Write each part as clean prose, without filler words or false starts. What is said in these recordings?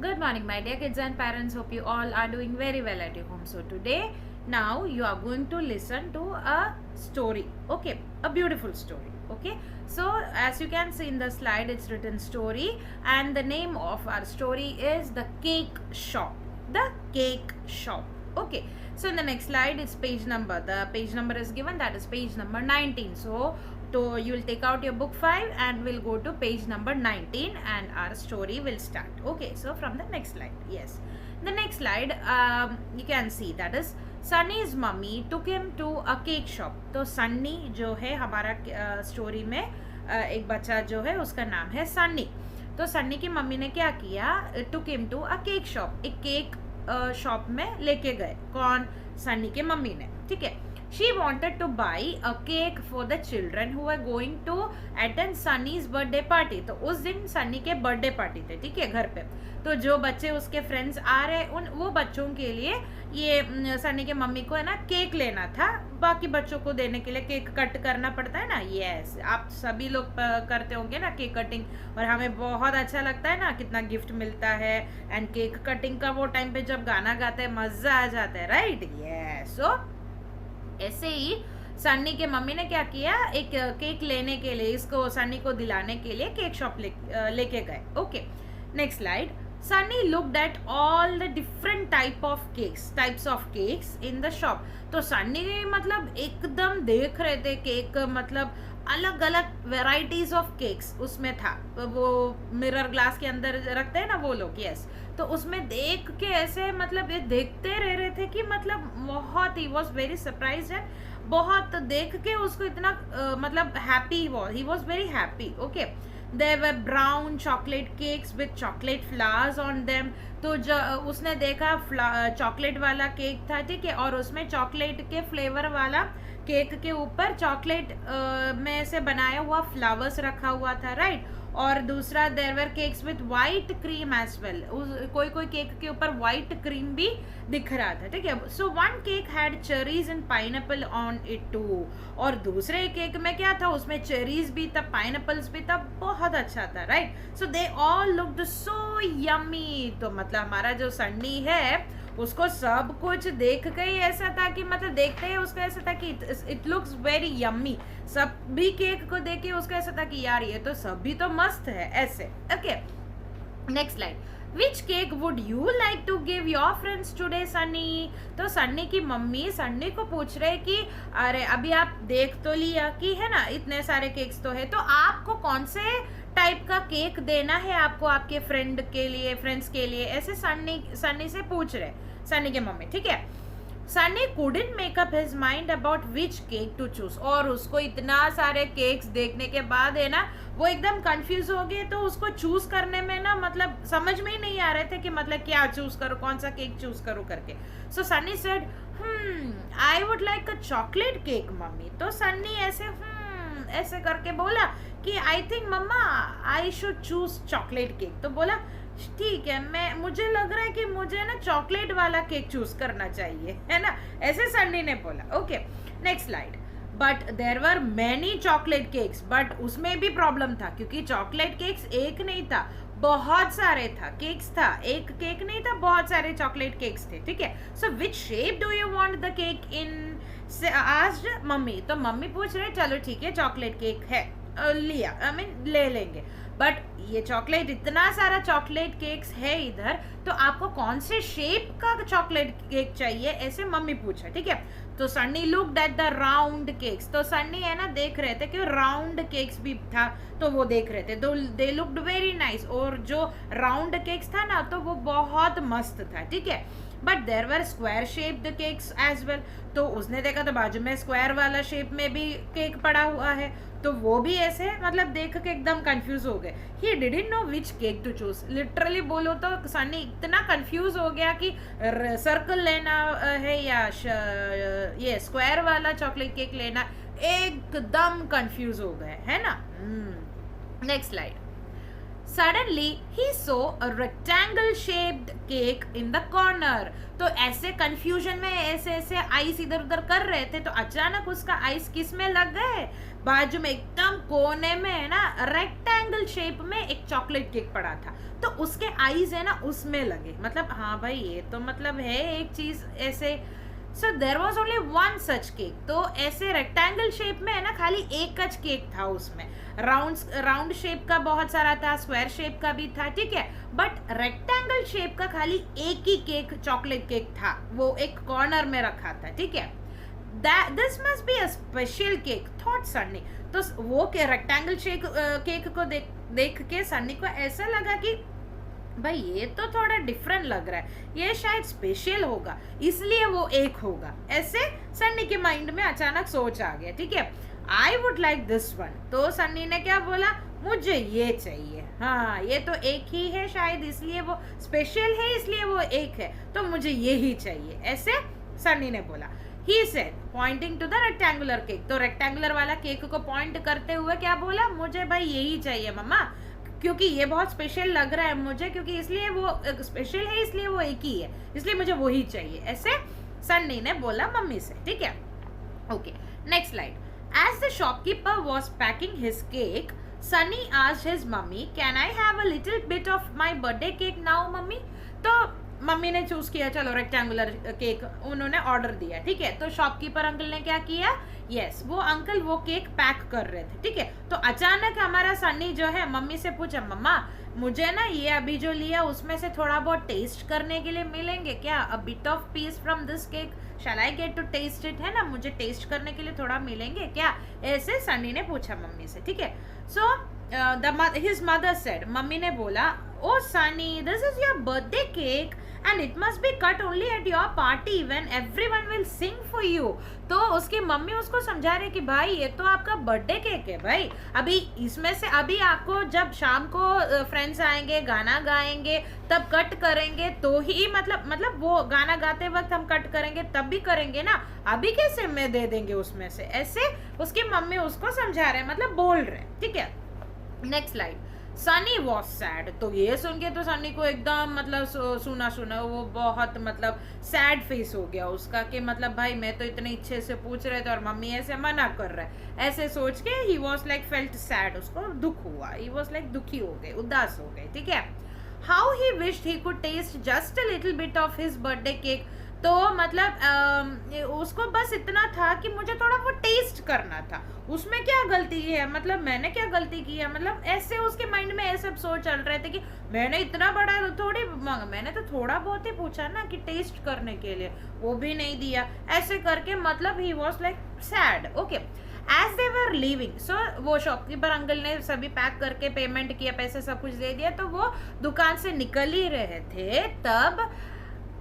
Good morning, my dear kids and parents. Hope you all are doing very well at your home. So today, now you are going to listen to a story. Okay, a beautiful story. Okay, so as you can see in the slide, it's written story, and the name of our story is The Cake Shop. The Cake Shop. Okay, so in the next slide, it's page number. The page number is given, that is page number 19. So you will take out your book 5 and we'll go to page number 19 and our story will start. Okay, so from the next slide, yes, the next slide, you can see that is Sunny's mummy took him to a cake shop. तो सन्नी जो है हमारा story में एक बच्चा जो है उसका नाम है सन्नी. तो सन्नी की मम्मी ने क्या किया, took him to a cake shop, एक केक शॉप में लेके गए. कौन? सन्नी के मम्मी ने. ठीक है. She wanted to buy a cake for the children who were going to attend Sunny's birthday party. तो उस दिन सन्नी के बर्थडे पार्टी थे. ठीक है, घर पे. तो जो बच्चे उसके फ्रेंड्स आ रहे उन वो बच्चों के लिए ये सन्नी के मम्मी को है ना केक लेना था. बाकी बच्चों को देने के लिए केक कट करना पड़ता है ना. यस, आप सभी लोग करते होंगे ना केक कटिंग, और हमें बहुत अच्छा लगता है ना, कितना गिफ्ट मिलता है. एंड केक कटिंग का वो टाइम पे जब गाना गाते हैं मजा आ जाता है, राइट? यस. सो ऐसे ही सन्नी के मम्मी ने क्या किया, एक केक लेने के लिए, इसको सन्नी को दिलाने के लिए केक शॉप लेके गए. Okay, next slide. Sunny looked at all the different types of cakes in the shop. तो सन्नी मतलब एकदम देख रहे थे केक, मतलब अलग अलग वेराइटीज ऑफ केक्स उसमें था. वो मिरर ग्लास के अंदर रखते हैं ना वो लोग. यस. तो उसमें देख के ऐसे मतलब ये देखते रह रहे थे कि मतलब बहुत ही वॉज वेरी सरप्राइज है. बहुत देख के उसको इतना मतलब happy he was very happy. Okay, there were brown chocolate cakes with chocolate flowers on them. तो जो उसने देखा चॉकलेट वाला केक था. ठीक है, और उसमें चॉकलेट के फ्लेवर वाला केक के ऊपर चॉकलेट में से बनाया हुआ फ्लावर्स रखा हुआ था, राइट? और दूसरा there were cakes with white cream as well. कोई कोई केक के ऊपर वाइट क्रीम भी दिख रहा था. ठीक है. So one cake had cherries and pineapple on it too. और दूसरे केक में क्या था, उसमें चेरीज भी था, पाइनएप्पल्स भी था. बहुत अच्छा था, right? So they all looked so yummy. तो मतलब हमारा जो सन्नी है उसको सब कुछ देख के ही ऐसा था कि मतलब देखते ही उसको ऐसा था कि इट लुक्स वेरी यम्मी. सब भी केक को देख के उसको ऐसा था कि यार ये तो सब भी तो मस्त है ऐसे. Okay, next slide. Which cake would you like to give your friends today Sunny. तो सन्नी की मम्मी सन्नी को पूछ रहे कि अरे अभी आप देख तो लिया कि है ना इतने सारे केक्स तो है, तो आपको कौन से टाइप का केक देना है आपको आपके फ्रेंड्स के लिए, ऐसे सन्नी से पूछ रहे सन्नी के मम्मी. ठीक है. Sunny couldn't make up his mind about which cake to choose. और उसको इतना सारे केक्स देखने के बाद है ना वो एकदम कंफ्यूज हो गए. तो उसको चूज करने में ना मतलब समझ में ही नहीं आ रहे थे कि मतलब क्या चूज करूँ, कौन सा केक चूज करूँ करके. So Sunny said I would like a chocolate cake mummy. तो सन्नी ऐसे करके बोला कि I think mamma I should choose chocolate cake. तो बोला ठीक है, मुझे लग रहा है कि मुझे ना चॉकलेट वाला केक चूज करना चाहिए, है ना, ऐसे सन्नी ने बोला. Okay, next slide. But there were many chocolate cakes. But उसमें भी प्रॉब्लम था क्योंकि चॉकलेट केक्स एक नहीं था, बहुत सारे केक्स था. एक केक नहीं था, बहुत सारे चॉकलेट केक्स थे. ठीक है. So which shape do you want the cake in, she asked mummy. तो मम्मी पूछ रहे चलो ठीक है चॉकलेट केक है, लिया ले लेंगे. बट ये चॉकलेट इतना सारा चॉकलेट केक्स है इधर, तो आपको कौन से शेप का चॉकलेट केक चाहिए, ऐसे मम्मी पूछा. ठीक है. तो Sunny looked at the round cakes. तो सन्नी है ना देख रहे थे कि राउंड केक्स भी था, तो वो देख रहे थे. They looked very nice. और जो राउंड केक्स था ना तो वो बहुत मस्त था. ठीक है. But there were square shaped cakes as well. तो उसने देखा तो बाजू में स्क्वायर वाला शेप में भी केक पड़ा हुआ है, तो वो भी ऐसे मतलब देख के एकदम कंफ्यूज हो गए. He didn't know which cake to choose. Literally बोलो तो सन्नी इतना कंफ्यूज हो गया कि सर्कल लेना है या ये स्क्वायर वाला चॉकलेट केक लेना, एकदम कंफ्यूज हो गए, है ना. Next slide. Suddenly he saw a rectangle shaped cake in the corner. तो ऐसे कंफ्यूजन में ऐसे आइस इधर उधर कर रहे थे, तो अचानक उसका आइस किस में लग गए, बाजू में एकदम कोने में है ना रेक्टेंगल शेप में एक चॉकलेट केक पड़ा था, तो उसके आईज है ना उसमें लगे, मतलब हाँ भाई ये तो मतलब है एक चीज ऐसे। So there was only one such cake, तो ऐसे रेक्टेंगल शेप में है ना खाली एक कच केक था उसमें, राउंड शेप का बहुत सारा था, स्क्वायर शेप का भी था, ठीक है, बट रेक्टेंगल शेप का खाली एक ही केक चॉकलेट केक था, वो एक कॉर्नर में रखा था, ठीक है। This must be a special cake thought Sunny. तो वो के रेक्टेंगल शेप केक को देख के सन्नी को ऐसा लगा कि भाई ये तो थोड़ा डिफरेंट लग रहा है, ये शायद स्पेशल होगा, इसलिए वो एक होगा, ऐसे सन्नी के माइंड में अचानक सोच आ गया, ठीक है। आई वुड लाइक दिस वन, तो सन्नी ने क्या बोला, मुझे ये चाहिए, हाँ ये तो एक ही है शायद इसलिए वो स्पेशल है, इसलिए वो एक है, तो मुझे ये ही चाहिए, ऐसे सन्नी ने बोला। He said, pointing to the rectangular cake, तो रेक्टेंगुलर वाला केक को पॉइंट करते हुए क्या बोला, मुझे भाई यही चाहिए मम्मा, क्योंकि ये बहुत स्पेशल लग रहा है मुझे, क्योंकि इसलिए वो स्पेशल है, इसलिए वो एक ही है, इसलिए मुझे वो ही चाहिए, ऐसे सन्नी ने बोला मम्मी से, ठीक है। Okay, next slide. As the shopkeeper was packing his cake, Sunny asked his mummy, "Can I have a little bit of my birthday cake now, mummy?" तो मम्मी ने चूज किया, चलो रेक्टेंगुलर केक उन्होंने order दिया, ठीक है। तो shopkeeper uncle ने क्या किया, यस वो अंकल वो केक पैक कर रहे थे, ठीक है। तो अचानक हमारा सन्नी जो है मम्मी से पूछा, मम्मा मुझे ना ये अभी जो लिया उसमें से थोड़ा बहुत टेस्ट करने के लिए मिलेंगे क्या, a bit of piece from this cake, shall I get to taste it, है ना, मुझे टेस्ट करने के लिए थोड़ा मिलेंगे क्या, ऐसे सन्नी ने पूछा मम्मी से, ठीक है। सो his mother said, मम्मी ने बोला, oh Sunny, this is your birthday cake and it must be cut only at your party when everyone will sing for you। तो उसकी मम्मी उसको समझा रही कि भाई ये तो आपका बर्थडे केक है भाई, अभी इसमें से अभी आपको जब शाम को फ्रेंड्स आएंगे गाना गाएंगे तब कट करेंगे, तो ही मतलब वो गाना गाते वक्त हम कट करेंगे तब भी करेंगे ना, अभी कैसे मैं दे देंगे उसमें से, ऐसे उसकी मम्मी उसको समझा रहे, मतलब बोल रहे, ठीक है। Next slide. Sunny was sad, तो ये सुन के तो सनी को एकदम मतलब सुना वो बहुत मतलब सैड फेस हो गया उसका, कि मतलब भाई मैं तो इतने इच्छे से पूछ रहे थे और मम्मी ऐसे मना कर रहा है, ऐसे सोच के ही वॉज लाइक फेल्ट सैड, उसको दुख हुआ, ही वॉज लाइक दुखी हो गए, उदास हो गए, ठीक है। How he wished he could taste just a little bit of his birthday cake, तो मतलब उसको बस इतना था कि मुझे थोड़ा वो टेस्ट करना था, उसमें क्या गलती है, मतलब मैंने क्या गलती की है, मतलब ऐसे उसके माइंड में ऐसे सब सोच चल रहे थे कि मैंने इतना बड़ा थोड़ी मांगा, मैंने तो थोड़ा बहुत ही पूछा ना कि टेस्ट करने के लिए, वो भी नहीं दिया, ऐसे करके मतलब ही was like sad. Okay, as they were leaving, so वो शॉपकीपर अंकल ने सभी पैक करके पेमेंट किया, पैसे सब कुछ दे दिया, तो वो दुकान से निकल ही रहे थे, तब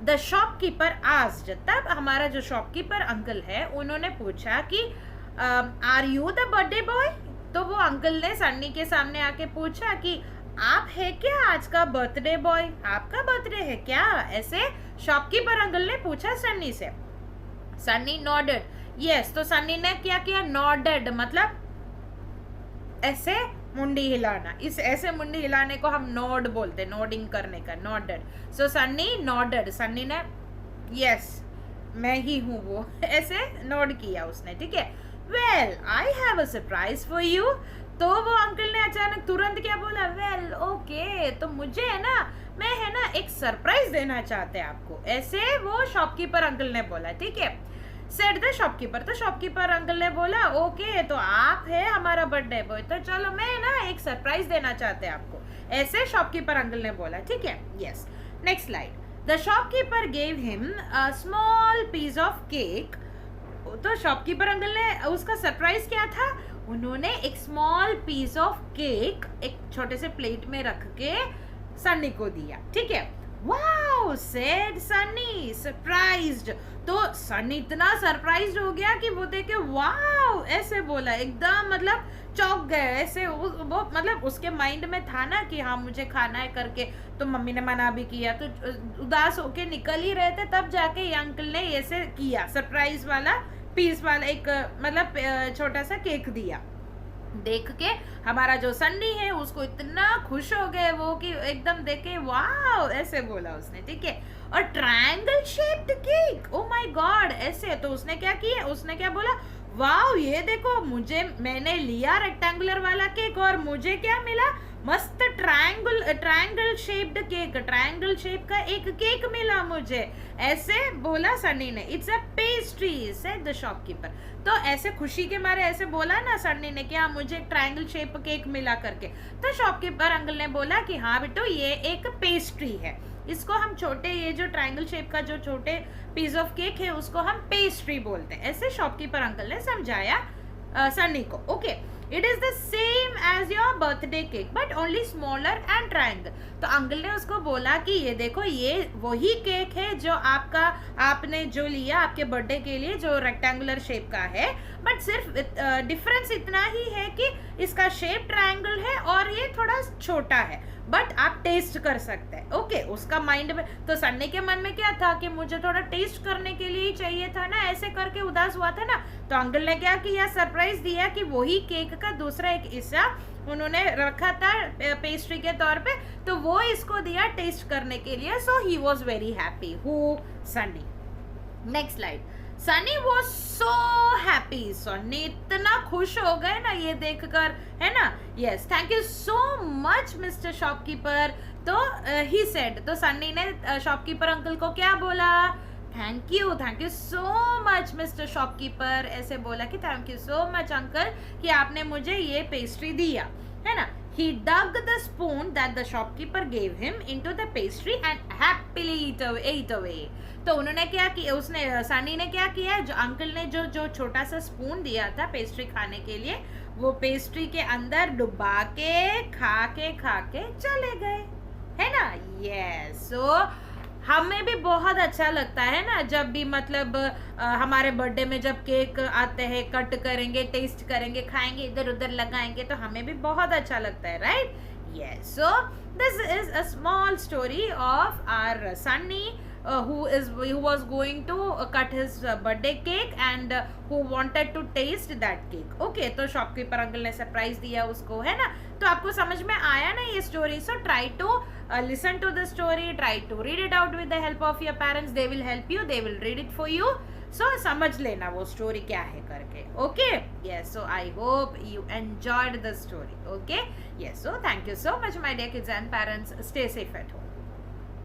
द शॉपकीपर आस्क्ड, तब हमारा जो शॉपकीपर अंकल है उन्होंने पूछा कि are you the birthday boy, तो वो अंकल ने सन्नी के सामने आके पूछा कि आप है क्या आज का बर्थडे बॉय, आपका बर्थडे है क्या, ऐसे शॉपकीपर अंकल ने पूछा सन्नी से। सन्नी नॉडेड, यस, तो सन्नी ने क्या किया, नॉडेड मतलब ऐसे मुंडी हिलाना, इस ऐसे मुंडी हिलाने को हम नोड बोलते, नोडिंग करने का, नॉडेड। सो सन्नी नॉडेड, सन्नी ने यस मैं ही हूँ वो, ऐसे नोड किया उसने, ठीक है। Well I have a surprise for you, तो वो अंकल ने अचानक तुरंत क्या बोला, वेल ओके, तो मुझे है ना, मैं है ना एक सरप्राइज देना चाहते हैं आपको, ऐसे वो शॉपकीपर अंकल ने बोला, ठीक है। सेड द शॉपकीपर, तो शॉपकीपर अंकल ने बोला, ओके तो आप है हमारा बर्थडे बॉय, तो चलो मैं ना एक सरप्राइज देना चाहते हैं आपको, ऐसे शॉपकीपर अंकल ने बोला, ठीक है। Yes, next slide. The shopkeeper gave him a small piece of cake, तो शॉपकीपर अंकल ने उसका सरप्राइज क्या था, उन्होंने एक स्मॉल पीस ऑफ केक एक छोटे से प्लेट में रख के सन्नी को दिया, ठीक है। वाओ सेड सन्नी सरप्राइज्ड, तो सन्नी इतना सरप्राइज्ड हो गया कि वो देखे वाओ ऐसे बोला, एकदम मतलब चौंक गए, ऐसे वो मतलब उसके माइंड में था ना कि हाँ मुझे खाना है करके, तो मम्मी ने मना भी किया, तो उदास होके निकल ही रहे थे, तब जाके ये अंकल ने ऐसे किया, सरप्राइज वाला पीस वाला एक मतलब छोटा सा केक दिया। देख के हमारा जो सन्नी है उसको इतना खुश हो गए वो कि एकदम देखे वाओ ऐसे बोला उसने, ठीक है। और triangle shaped cake, oh my God, ऐसे, तो उसने क्या किया, उसने क्या बोला, वाओ ये देखो, मुझे मैंने लिया रेक्टेंगुलर वाला केक और मुझे क्या मिला, मस्त triangle shaped cake, triangle shape का एक केक मिला मुझे, ऐसे बोला सनी ने। It's a pastry said the shopkeeper. तो ऐसे खुशी के मारे ऐसे बोला ना सनी ने कि हाँ मुझे एक ट्रायंगल शेप केक मिला करके, तो शॉपकीपर अंकल ने बोला कि हाँ बेटो ये एक पेस्ट्री है, इसको हम छोटे, ये जो ट्रायंगल शेप का जो छोटे पीस ऑफ केक है उसको हम पेस्ट्री बोलते हैं, ऐसे शॉपकीपर अंकल ने समझाया सनी को। Okay, it is the same as your birthday cake but only smaller and triangle. तो अंकल ने उसको बोला कि ये देखो ये वही केक है जो आपने जो लिया आपके बर्थडे के लिए, जो रेक्टेंगुलर शेप का है, बट सिर्फ डिफरेंस इतना ही है कि इसका शेप ट्रायंगल है और ये थोड़ा छोटा है, बट आप टेस्ट कर सकते हैं। ओके, उसका माइंड में तो सन्नी के मन में क्या था कि मुझे थोड़ा टेस्ट करने के लिए ही चाहिए था ना, ऐसे करके उदास हुआ था ना, तो अंकल ने क्या किया, सरप्राइज दिया कि वही केक का दूसरा एक हिस्सा उन्होंने रखा था पेस्ट्री के तौर पे, तो वो इसको दिया टेस्ट करने के लिए। So he was very happy, who Sunny. Next slide. Sunny was so happy, Sunny इतना खुश हो गए ना ये देखकर, है ना। Yes, thank you so much mister shopkeeper. तो ही सेड, तो सनी ने शॉपकीपर अंकल को क्या बोला, thank you so much mister shopkeeper, ऐसे बोला कि thank you so much uncle कि आपने मुझे ये पेस्ट्री दिया, है ना। He dug the spoon that the shopkeeper gave him into the pastry and happily ate away. तो उन्होंने क्या किया, उसने सनी ने क्या किया, जो अंकल ने जो छोटा सा स्पून दिया था पेस्ट्री खाने के लिए, वो पेस्ट्री के अंदर डुबा के खा के चले गए, है ना। यस, सो हमें भी बहुत अच्छा लगता है ना जब भी मतलब हमारे बर्थडे में जब केक आते हैं, कट करेंगे, टेस्ट करेंगे, खाएंगे, इधर उधर लगाएंगे, तो हमें भी बहुत अच्छा लगता है, right. Yes, so this is a small story of our Sunny who was going to cut his birthday cake and who wanted to taste that cake. Okay, तो शॉपकीपर अंकल ने सरप्राइज दिया उसको, है ना। तो आपको समझ में आया ना ये story. So try to listen to the story, try to read it out with the help of your parents, they will help you, they will read it for you. So समझ लेना वो स्टोरी क्या है करके। Okay, yes, so I hope you enjoyed the story. Okay, yes, so thank you so much my dear kids and parents, stay safe at home.